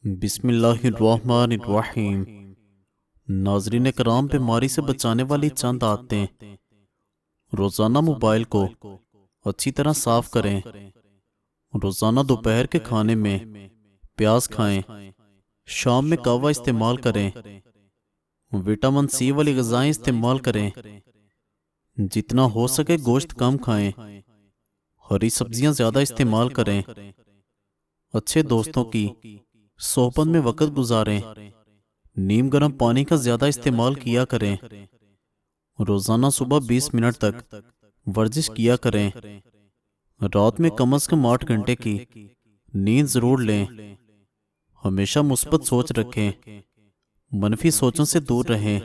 بسم اللہ الرحمن الرحیم۔ ناظرین کرام، بیماری سے بچانے والی چند عادتیں۔ روزانہ موبائل کو اچھی طرح صاف کریں۔ روزانہ دوپہر کے کھانے میں پیاز کھائیں۔ شام میں قہوہ استعمال کریں۔ وٹامن سی والی غذائیں استعمال کریں۔ جتنا ہو سکے گوشت کم کھائیں۔ ہری سبزیاں زیادہ استعمال کریں۔ اچھے دوستوں کی صحبت میں وقت گزاریں۔ نیم گرم پانی کا زیادہ استعمال کیا کریں۔ روزانہ صبح 20 منٹ تک ورزش کیا کریں۔ رات میں کم از کم 8 گھنٹے کی نیند ضرور لیں۔ ہمیشہ مثبت سوچ رکھیں۔ منفی سوچوں سے دور رہیں۔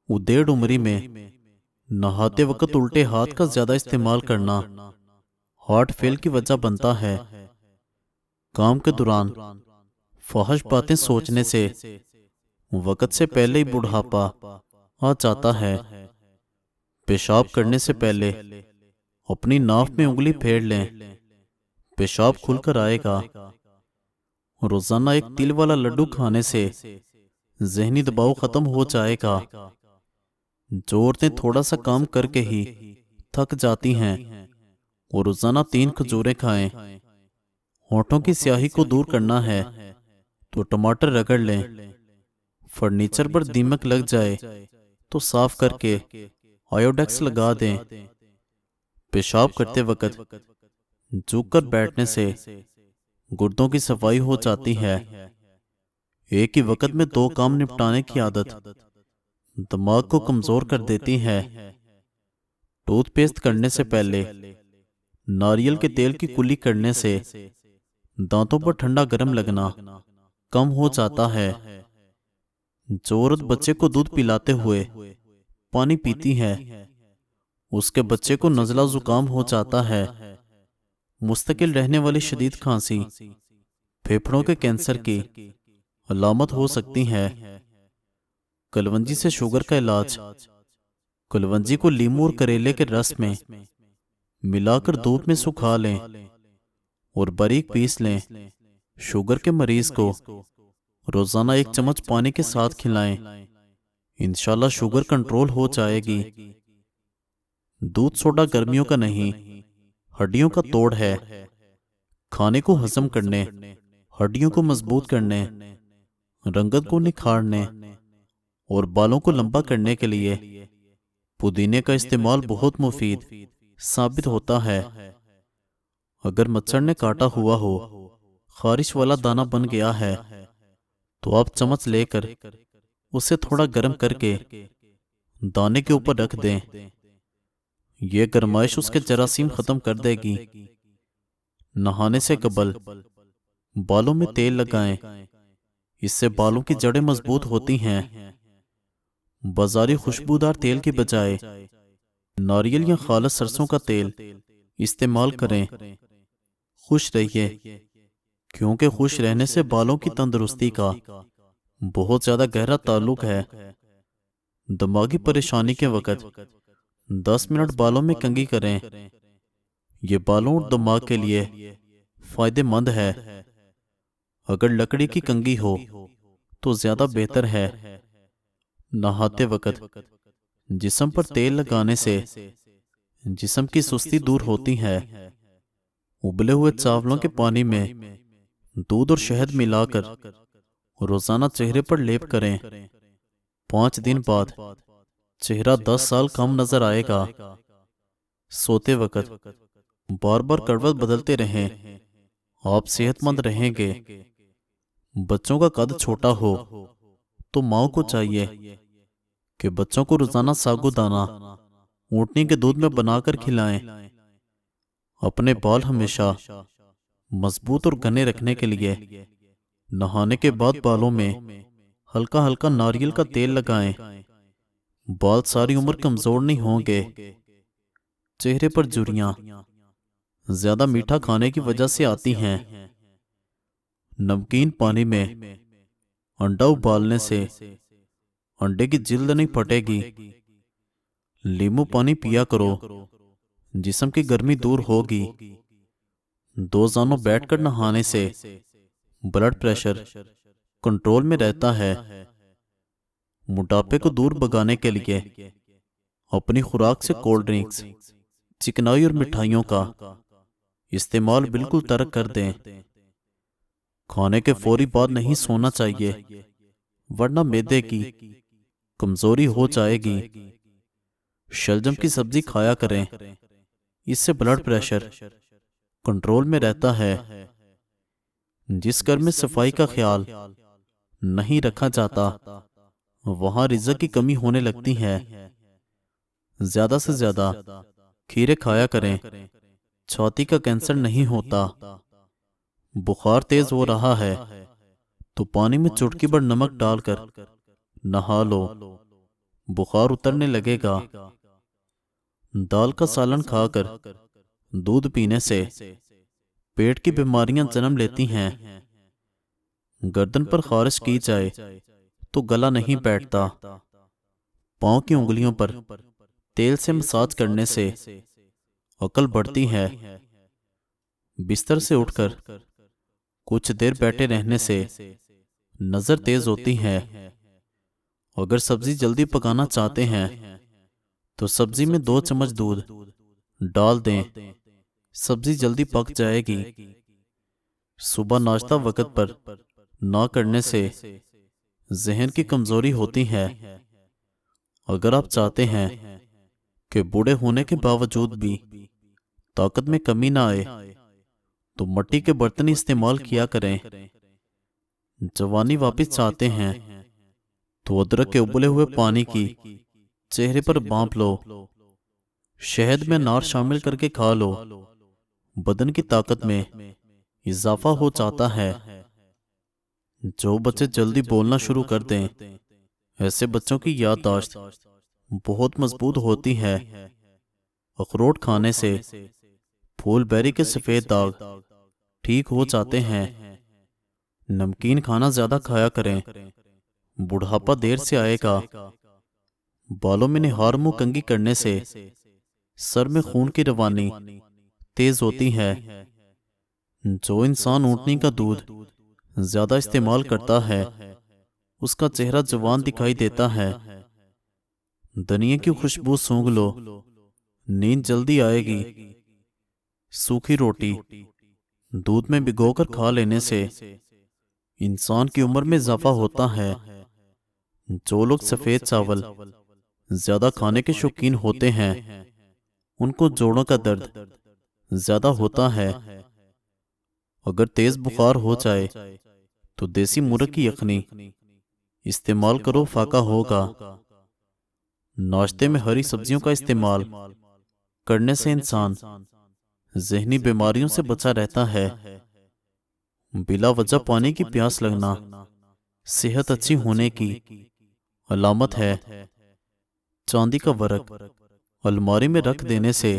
ادیڑ عمری میں نہاتے وقت الٹے ہاتھ کا زیادہ استعمال کرنا ہارٹ فیل کی وجہ بنتا ہے۔ کام کے دوران فحش باتیں سوچنے سے وقت سے پہلے ہی بڑھاپا آ جاتا ہے۔ پیشاب کرنے سے پہلے اپنی ناف میں انگلی پھیر لیں، پیشاب کھل کر آئے گا۔ روزانہ ایک تل والا لڈو کھانے سے ذہنی دباؤ ختم ہو جائے گا۔ جو عورتیں تھوڑا سا کام کر کے ہی تھک جاتی ہیں، وہ روزانہ 3 کھجوریں کھائیں۔ ہونٹوں کی سیاہی کو دور کرنا ہے تو ٹماٹر رگڑ لیں۔ فرنیچر پر دیمک لگ جائے تو صاف کر کے آیوڈیکس لگا دیں۔ پیشاب کرتے وقت جھک کر بیٹھنے سے گردوں کی صفائی ہو جاتی ہے۔ ایک ہی وقت میں 2 کام نپٹانے کی عادت دماغ کو کمزور کر دیتی ہے۔ ٹوتھ پیسٹ کرنے سے پہلے ناریل کے تیل کی کلی کرنے سے دانتوں پر ٹھنڈا گرم لگنا کم ہو جاتا ہے۔ جو عورت بچے کو دودھ پلاتے ہوئے پانی پیتی ہے، اس کے بچے کو نزلہ زکام ہو جاتا ہے۔ مستقل رہنے والی شدید کھانسی پھیپھڑوں کے کینسر کی علامت ہو سکتی ہے۔ کلونجی سے شوگر کا علاج۔ کلونجی کو لیموں اور کریلے کے رس میں ملا کر دھوپ میں سکھا لیں اور باریک پیس لیں۔ شوگر کے مریض کو روزانہ 1 چمچ پانی کے ساتھ کھلائیں۔ انشاءاللہ شوگر کنٹرول ہو جائے گی۔ دودھ سوڈا گرمیوں کا نہیں، ہڈیوں کا توڑ ہے۔ کھانے کو ہضم کرنے، ہڈیوں کو مضبوط کرنے، رنگت کو نکھارنے اور بالوں کو لمبا کرنے کے لیے پودینے کا استعمال بہت مفید ثابت ہوتا ہے۔ اگر مچھر نے کاٹا ہوا ہو، خارش والا دانہ بن گیا ہے، تو آپ چمچ لے کر اسے تھوڑا گرم کر کے دانے کے اوپر رکھ دیں۔ یہ گرمائش اس کے جراثیم ختم کر دے گی۔ نہانے سے قبل بالوں میں تیل لگائیں، اس سے بالوں کی جڑیں مضبوط ہوتی ہیں۔ بازاری خوشبودار تیل کی بجائے ناریل یا خالص سرسوں کا تیل استعمال کریں۔ خوش رہیے، کیونکہ خوش رہنے سے بالوں کی تندرستی کا بہت زیادہ گہرا تعلق ہے۔ دماغی پریشانی کے وقت 10 منٹ بالوں میں کنگھی کریں۔ یہ بالوں اور دماغ کے لیے فائدہ مند ہے۔ اگر لکڑی کی کنگھی ہو تو زیادہ بہتر ہے۔ نہاتے وقت جسم پر تیل لگانے سے جسم کی سستی دور ہوتی ہے۔ ابلے ہوئے چاولوں کے پانی میں دودھ اور شہد ملا کر روزانہ چہرے پر لیپ کریں۔ 5 دن بعد چہرہ 10 سال کم نظر آئے گا۔ سوتے وقت بار بار کروٹ بدلتے رہیں، آپ صحت مند رہیں گے۔ بچوں کا قد چھوٹا ہو تو ماں کو چاہیے کہ بچوں کو روزانہ ساگو دانہ اونٹنی کے دودھ میں بنا کر کھلائیں۔ اپنے بال ہمیشہ مضبوط اور گھنے رکھنے کے لیے نہانے کے بعد بالوں میں ہلکا ہلکا ناریل کا تیل لگائیں۔ بال ساری عمر کمزور نہیں ہوں گے۔ چہرے پر جھریاں زیادہ میٹھا کھانے کی وجہ سے آتی ہیں۔ نمکین پانی میں انڈا ابالنے سے انڈے کی جلد نہیں پھٹے گی۔ لیموں پانی پیا کرو، جسم کی گرمی دور ہوگی۔ 2 زانوں بیٹھ کر نہانے سے بلڈ پریشر کنٹرول میں رہتا ہے۔ موٹاپے کو دور بھگانے کے لیے اپنی خوراک سے کولڈ ڈرنکس، چکنائی اور مٹھائیوں کا استعمال بالکل ترک کر دیں۔ کھانے کے فوری بعد نہیں سونا چاہیے، ورنہ معدے کی کمزوری ہو جائے گی۔ شلجم کی سبزی کھایا کریں، اس سے بلڈ پریشر کنٹرول میں رہتا ہے۔ جس گھر میں صفائی کا خیال نہیں رکھا جاتا وہاں رزق کی کمی ہونے لگتی ہے۔ زیادہ سے زیادہ کھیرے کھایا کریں، چھاتی کا کینسر نہیں ہوتا۔ بخار تیز ہو رہا ہے تو پانی میں چٹکی بھر نمک ڈال کر نہا لو، بخار اترنے لگے گا۔ دال کا سالن کھا کر دودھ پینے سے پیٹ کی بیماریاں جنم لیتی ہیں۔ گردن پر خارش کی جائے تو گلا نہیں بیٹھتا۔ پاؤں کی انگلیوں پر تیل سے مساج کرنے سے عقل بڑھتی ہے۔ بستر سے اٹھ کر کچھ دیر بیٹھے رہنے سے نظر تیز ہوتی ہے۔ اگر سبزی جلدی پکانا چاہتے ہیں تو سبزی میں 2 چمچ دودھ ڈال دیں، سبزی جلدی پک جائے گی۔ صبح ناشتہ وقت پر نہ کرنے سے ذہن کی کمزوری ہوتی ہے۔ اگر آپ چاہتے ہیں کہ بوڑھے ہونے کے باوجود بھی طاقت میں کمی نہ آئے تو مٹی کے برتن استعمال کیا کریں۔ جوانی واپس چاہتے ہیں تو ادرک کے ابلے ہوئے پانی کی چہرے پر بانپ لو، شہد میں انار شامل کر کے کھا لو، بدن کی طاقت میں اضافہ ہو جاتا ہے۔ جو بچے جلدی بولنا شروع کر دیں ایسے بچوں کی یادداشت بہت مضبوط ہوتی ہے۔ اخروٹ کھانے سے پھول بیری کے سفید داغ ٹھیک ہو جاتے ہیں۔ نمکین کھانا زیادہ کھایا کریں، بڑھاپا دیر سے آئے گا۔ بالوں میں نہار منہ کنگھی کرنے سے سر میں خون کی روانی تیز ہوتی ہے۔ جو انسان اونٹنی کا دودھ زیادہ استعمال کرتا ہے اس کا چہرہ جوان دکھائی دیتا ہے۔ دھنیا کی خوشبو سونگھ لو، نیند جلدی آئے گی۔ سوکھی روٹی دودھ میں بھگو کر کھا لینے سے انسان کی عمر میں اضافہ ہوتا ہے۔ جو لوگ سفید چاول زیادہ کھانے کے شوقین ہوتے ہیں ان کو جوڑوں کا درد زیادہ ہوتا ہے۔ اگر تیز بخار ہو جائے تو دیسی مرغ کی یخنی استعمال کرو، فاقہ ہوگا۔ ناشتے میں ہری سبزیوں کا استعمال کرنے سے انسان ذہنی بیماریوں سے بچا رہتا ہے۔ بلا وجہ پانی کی پیاس لگنا صحت اچھی ہونے کی علامت ہے۔ چاندی کا ورق الماری میں رکھ دینے سے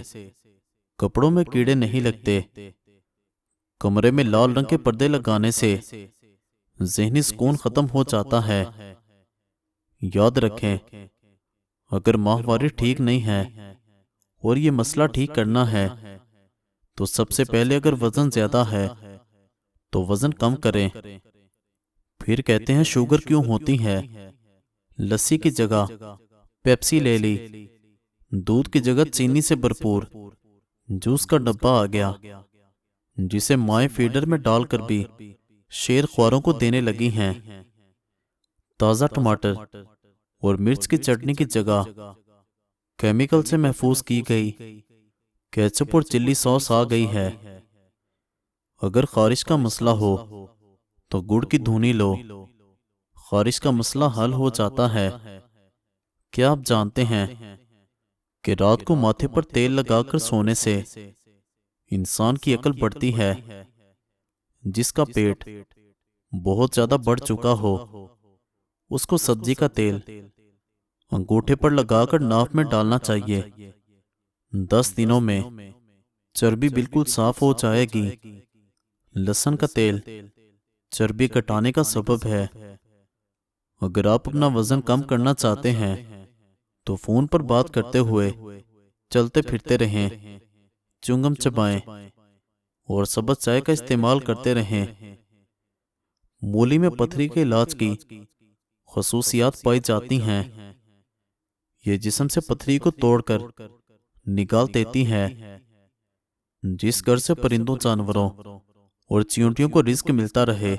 کپڑوں میں کیڑے نہیں لگتے۔ کمرے میں لال رنگ کے پردے لگانے سے ذہنی سکون ختم ہو جاتا ہے۔ یاد رکھیں، اگر ماہواری ٹھیک نہیں ہے اور یہ مسئلہ ٹھیک کرنا ہے تو سب سے پہلے اگر وزن زیادہ ہے تو وزن کم کریں۔ پھر کہتے ہیں شوگر کیوں ہوتی ہے؟ لسی کی جگہ پیپسی لے لی، دودھ کی جگہ چینی سے بھرپور جوس کا ڈبہ آ گیا جسے مائیں فیڈر میں ڈال کر بھی شیر خواروں کو دینے لگی ہیں۔ تازہ ٹماٹر اور مرچ کی چٹنی کی جگہ کیمیکل سے محفوظ کی گئی کیچپ اور چلی سوس آ گئی ہے۔ اگر خارش کا مسئلہ ہو تو گڑ کی دھونی لو، خارش کا مسئلہ حل ہو جاتا ہے۔ کیا آپ جانتے ہیں کہ رات کو ماتھے پر تیل لگا کر سونے سے انسان کی عقل بڑھتی ہے؟ جس کا پیٹ بہت زیادہ بڑھ چکا ہو اس کو سبزی کا تیل انگوٹھے پر لگا کر ناف میں ڈالنا چاہیے۔ 10 دنوں میں چربی بالکل صاف ہو جائے گی۔ لہسن کا تیل چربی گھٹانے کا سبب ہے۔ اگر آپ اپنا وزن کم کرنا چاہتے ہیں تو فون پر بات کرتے ہوئے چلتے پھرتے رہیں، چنگم چبائیں اور سبز چائے کا استعمال کرتے رہیں۔ مولی میں پتھری کے علاج کی خصوصیات پائی جاتی ہیں۔ یہ جسم سے پتھری کو توڑ کر نکال دیتی ہے۔ جس گھر سے پرندوں، جانوروں اور چیونٹیوں کو رزق ملتا رہے،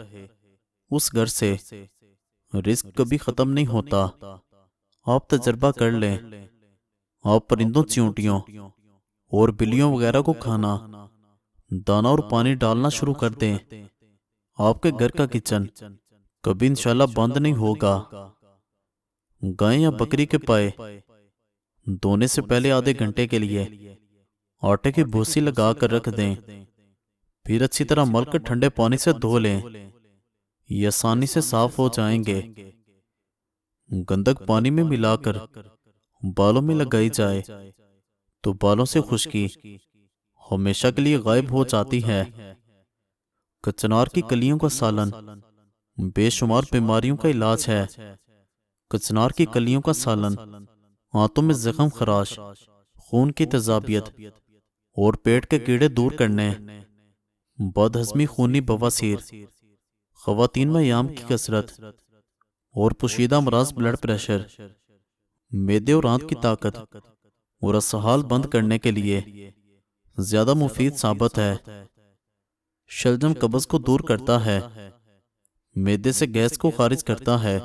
اس گھر سے رزق کبھی ختم نہیں ہوتا۔ آپ تجربہ کر لیں، آپ پرندوں، چیونٹیوں اور بلیوں وغیرہ کو کھانا، دانا اور پانی ڈالنا شروع کر دیں، آپ کے گھر کا کچن کبھی انشاءاللہ بند نہیں ہوگا۔ گائے یا بکری کے پائے دھونے سے پہلے آدھے گھنٹے کے لیے آٹے کی بھوسی لگا کر رکھ دیں، پھر اچھی طرح مل کر ٹھنڈے پانی سے دھو لیں، یہ آسانی سے صاف ہو جائیں گے۔ گندک پانی میں ملا کر بالوں میں لگائی جائے تو بالوں سے خشکی ہمیشہ کے لیے غائب ہو جاتی ہے۔ کچنار کی کلیوں کا سالن بے شمار بیماریوں کا علاج ہے۔ کچنار کی کلیوں کا سالن آنتوں میں زخم، خراش، خون کی تیزابیت اور پیٹ کے کیڑے دور کرنے، بد ہضمی، خونی بواسیر، خواتین میں یام کی کثرت اور پوشیدہ امراض، بلڈ پریشر، معدے اور آنت کی طاقت اور اسہال بند کرنے کے لیے زیادہ مفید ثابت ہے۔ شلجم قبض کو دور کرتا ہے، معدے سے گیس کو خارج کرتا ہے،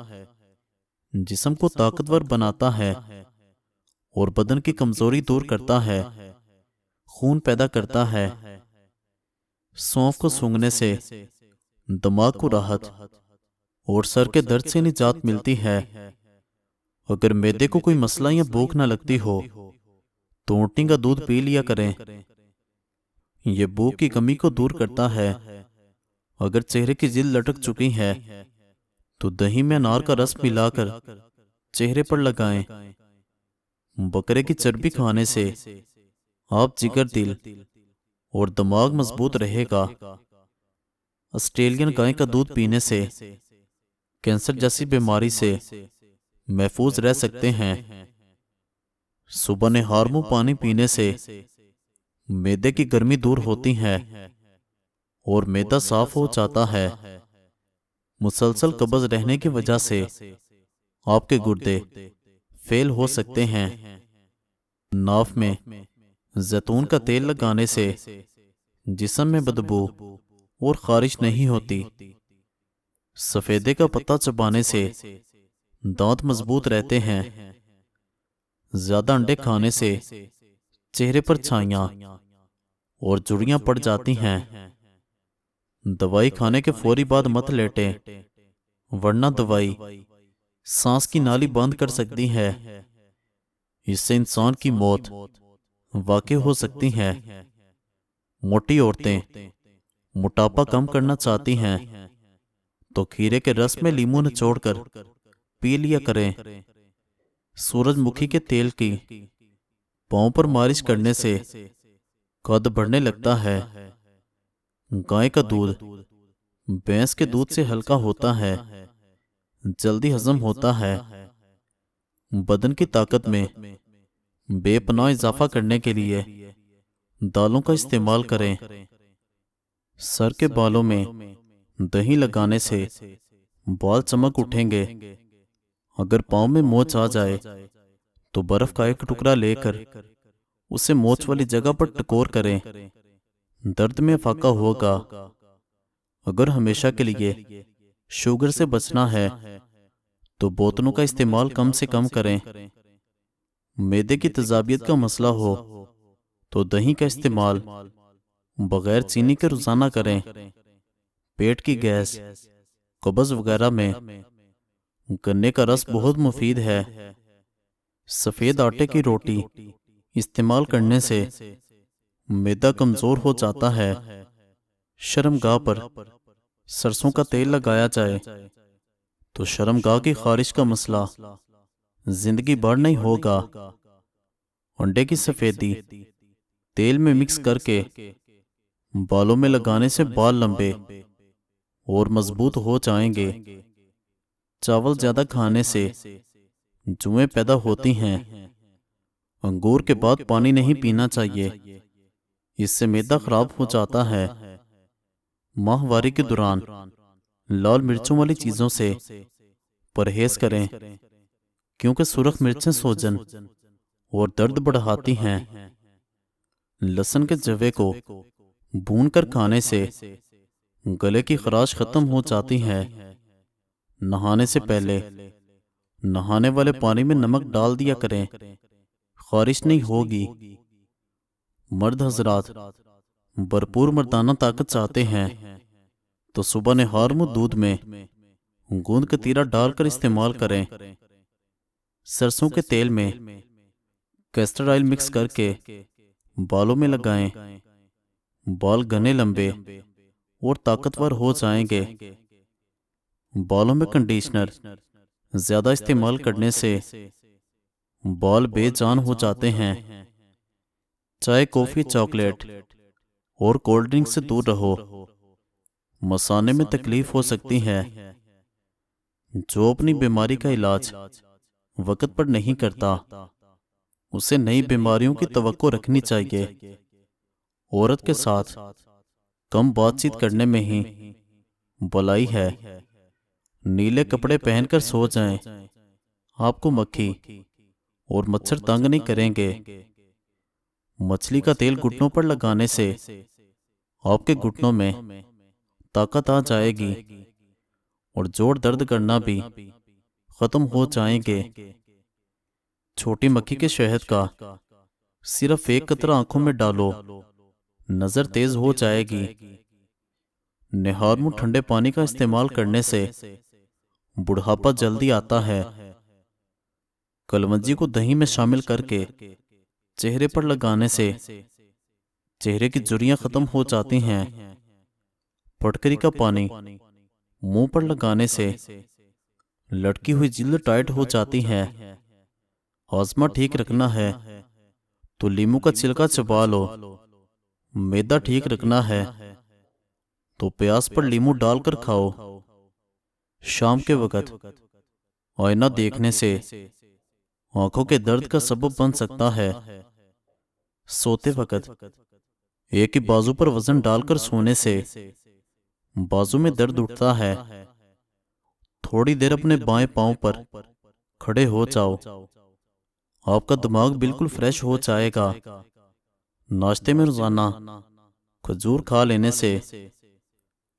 جسم کو طاقتور بناتا ہے اور بدن کی کمزوری دور کرتا ہے، خون پیدا کرتا ہے۔ سونف کو سونگھنے سے دماغ کو راحت اور سر کے درد سے نجات ملتی ہے۔ اگر معدے کو کوئی مسئلہ یا بھوک نہ لگتی ہو تو اونٹنی کا دودھ پی لیا کریں، یہ بھوک کی کمی کو دور کرتا ہے۔ اگر چہرے کی جلد لٹک چکی ہے تو دہی میں انار کا رس ملا کر چہرے پر لگائیں۔ بکرے کی چربی کھانے سے آپ جگر، دل اور دماغ مضبوط رہے گا۔ آسٹریلین گائے کا دودھ پینے سے کینسر جیسی بیماری سے محفوظ رہ سکتے ہیں۔ صبح نہار منہ پانی پینے سے معدے کی گرمی دور ہوتی ہے اور معدہ صاف ہو جاتا ہے۔ مسلسل قبض رہنے کی وجہ سے آپ کے گردے فیل ہو سکتے ہیں۔ ناف میں زیتون کا تیل لگانے سے جسم میں بدبو اور خارش نہیں ہوتی۔ سفیدے کا پتہ چبانے سے دانت مضبوط رہتے ہیں۔ زیادہ انڈے کھانے سے چہرے پر چھائیاں اور جھریاں پڑ جاتی ہیں۔ دوائی کھانے کے فوری بعد مت لیٹیں، ورنہ دوائی سانس کی نالی بند کر سکتی ہے، اس سے انسان کی موت واقع ہو سکتی ہے۔ موٹی عورتیں موٹاپا کم کرنا چاہتی ہیں تو کھیرے کے رس میں لیموں نچوڑ کر پی لیا کریں۔ سورج مکھی کے تیل کی پاؤں پر مالش کرنے سے قد بڑھنے لگتا ہے۔ گائے کا دودھ بھینس کے دودھ سے ہلکا ہوتا ہے، جلدی ہضم ہوتا ہے۔ بدن کی طاقت میں بے پناہ اضافہ کرنے کے لیے دالوں کا استعمال کریں۔ سر کے بالوں میں دہی لگانے سے بال چمک اٹھیں گے۔ اگر پاؤں میں موچ آ جائے تو برف کا ایک ٹکڑا لے کر اسے موچ والی جگہ پر ٹکور کریں، درد میں افاقہ ہوگا۔ اگر ہمیشہ کے لیے شوگر سے بچنا ہے تو بوتلوں کا استعمال کم سے کم کریں۔ معدے کی تیزابیت کا مسئلہ ہو تو دہی کا استعمال بغیر چینی کے روزانہ کریں۔ پیٹ کی گیس، قبض وغیرہ میں گنے کا رس بہت مفید ہے۔ سفید آٹے کی روٹی استعمال کرنے سے معدہ کمزور ہو جاتا ہے۔ شرمگاہ پر سرسوں کا تیل لگایا جائے تو شرمگاہ کی خارش کا مسئلہ زندگی بھر نہیں ہوگا۔ انڈے کی سفیدی تیل میں مکس کر کے بالوں میں لگانے سے بال لمبے اور مضبوط ہو جائیں گے۔ چاول زیادہ کھانے سے جوئیں پیدا ہوتی ہیں۔ انگور کے بعد پانی نہیں پینا چاہیے، اس سے معدہ خراب ہو جاتا ہے۔ ماہواری کے دوران لال مرچوں والی چیزوں سے پرہیز کریں کیونکہ سرخ مرچیں سوجن اور درد بڑھاتی ہیں۔ لہسن کے جوے کو بھون کر کھانے سے گلے کی خراش ختم ہو جاتی ہے۔ نہانے سے پہلے نہانے والے پانی میں نمک ڈال دیا کریں، خارش نہیں ہوگی۔ مرد حضرات بھرپور مردانہ طاقت چاہتے ہیں تو صبح نہار منہ دودھ میں گوند کتیرا ڈال کر استعمال کریں۔ سرسوں کے تیل میں کیسٹر آئل مکس کر کے بالوں میں لگائیں، بال گھنے لمبے اور طاقتور ہو جائیں گے۔ بالوں میں کنڈیشنر زیادہ استعمال کرنے سے بال بے جان ہو جاتے ہیں۔ چائے، کافی، چاکلیٹ اور کولڈ ڈرنک سے دور رہو، مثانے میں تکلیف ہو سکتی ہے۔ جو اپنی بیماری کا علاج وقت پر نہیں کرتا اسے نئی بیماریوں کی توقع رکھنی چاہیے۔ عورت کے ساتھ کم بات چیت کرنے میں ہی بلائی ہے۔ نیلے کپڑے پہن کر سو جائیں، آپ کو مکھی اور مچھر تنگ نہیں کریں گے۔ مچھلی کا تیل گھٹنوں پر لگانے سے آپ کے گھٹنوں میں طاقت آ جائے گی اور جوڑ درد کرنا بھی ختم ہو جائیں گے۔ چھوٹی مکھی کے شہد کا صرف ایک قطرہ آنکھوں میں ڈالو، نظر تیز ہو جائے گی۔ نہار منہ ٹھنڈے پانی کا استعمال کرنے سے بڑھاپا جلدی آتا ہے۔ کلونجی کو دہی میں شامل کر کے چہرے پر لگانے سے چہرے کی جھریاں ختم ہو جاتی ہیں۔ پھٹکری کا پانی منہ پر لگانے سے لٹکی ہوئی جلد ٹائٹ ہو جاتی ہے۔ ہاضمہ ٹھیک رکھنا ہے تو لیموں کا چھلکا چبا لو۔ معدہ ٹھیک رکھنا ہے تو پیاز پر لیموں ڈال کر کھاؤ۔ شام کے وقت آئینہ دیکھنے سے آنکھوں کے درد کا سبب بن سکتا ہے۔ سوتے وقت ایک ہی بازو پر وزن ڈال کر سونے سے بازو میں درد اٹھتا ہے۔ تھوڑی دیر اپنے بائیں پاؤں پر کھڑے ہو جاؤ، آپ کا دماغ بالکل فریش ہو جائے گا۔ ناشتے میں روزانہ کھجور کھا لینے سے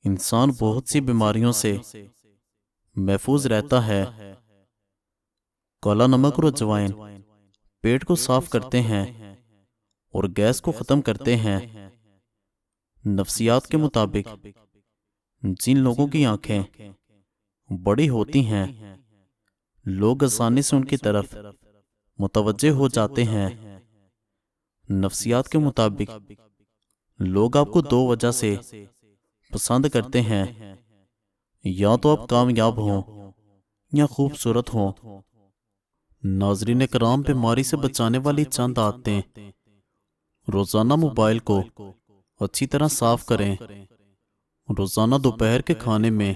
انسان بہت سی بیماریوں سے محفوظ رہتا ہے۔ کالا نمک اور اجوائن پیٹ کو صاف کرتے ہیں اور گیس کو ختم کرتے ہیں۔ نفسیات کے مطابق جن لوگوں کی آنکھیں بڑی ہوتی ہیں لوگ آسانی سے ان کی طرف متوجہ ہو جاتے ہیں۔ نفسیات کے مطابق لوگ آپ کو دو وجہ سے پسند کرتے ہیں، یا تو آپ کامیاب ہوں یا خوبصورت ہوں۔ ناظرین کرام، بیماری سے بچانے والی چند عادتیں: روزانہ موبائل کو اچھی طرح صاف کریں، روزانہ دوپہر کے کھانے میں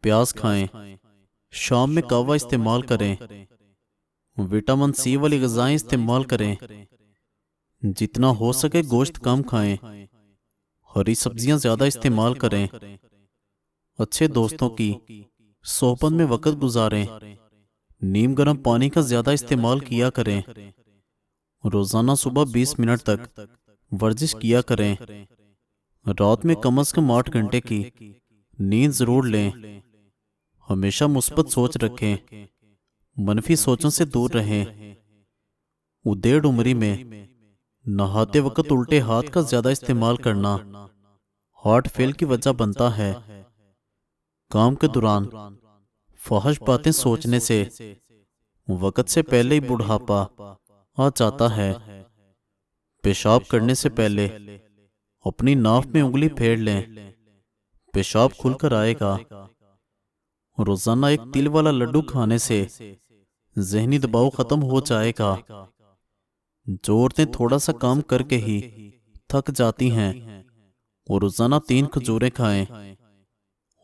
پیاز کھائیں، شام میں قہوہ استعمال کریں، وٹامن سی والی غذائیں استعمال کریں، جتنا ہو سکے گوشت کم کھائیں، ہری سبزیاں زیادہ استعمال کریں، اچھے دوستوں کی صحبت میں وقت گزاریں، نیم گرم پانی کا زیادہ استعمال کیا کریں، روزانہ صبح 20 منٹ تک ورزش کیا کریں، رات میں کم از کم 8 گھنٹے کی نیند ضرور لیں، ہمیشہ مثبت سوچ رکھیں، منفی سوچوں سے دور رہیں۔ ادیڑ عمری میں نہاتے وقت الٹے ہاتھ کا زیادہ استعمال کرنا ہارٹ فیل کی وجہ بنتا ہے۔ کام کے دوران فحش باتیں سوچنے سے وقت سے پہلے ہی بڑھاپا آ جاتا ہے۔ پیشاب کرنے سے پہلے اپنی ناف میں انگلی پھیر لیں، پیشاب کھل کر آئے گا۔ روزانہ ایک تل والا لڈو کھانے سے ذہنی دباؤ ختم ہو جائے گا۔ جو عورتیں تھوڑا سا کام کر کے ہی تھک جاتی ہیں وہ روزانہ 3 کھجوریں کھائیں۔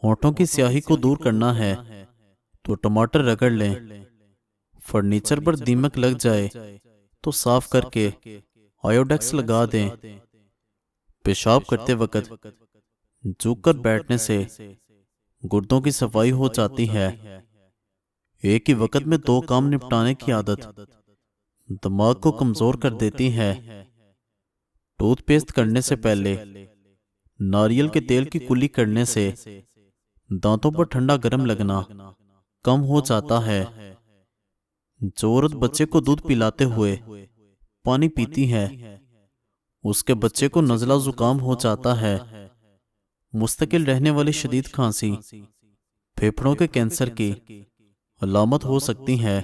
ہونٹوں کی سیاہی کو دور کرنا ہے تو ٹماٹر رگڑ لیں۔ فرنیچر پر دیمک لگ جائے تو صاف کر کے آیوڈیکس لگا دیں۔ پیشاب کرتے وقت جھک کر بیٹھنے سے گردوں کی صفائی ہو جاتی ہے۔ ایک ہی وقت میں 2 کام نپٹانے کی عادت دماغ کو کمزور کر دیتی ہے۔ ٹوتھ پیسٹ کرنے سے پہلے ناریل کے تیل کی کلی کرنے سے دانتوں پر ٹھنڈا گرم لگنا کم ہو جاتا ہے۔ جو عورت بچے کو دودھ پلاتے ہوئے پانی پیتی ہے اس کے بچے کو نزلہ زکام ہو جاتا ہے۔ مستقل رہنے والی شدید کھانسی پھیپھڑوں کے کینسر کی علامت ہو سکتی ہے۔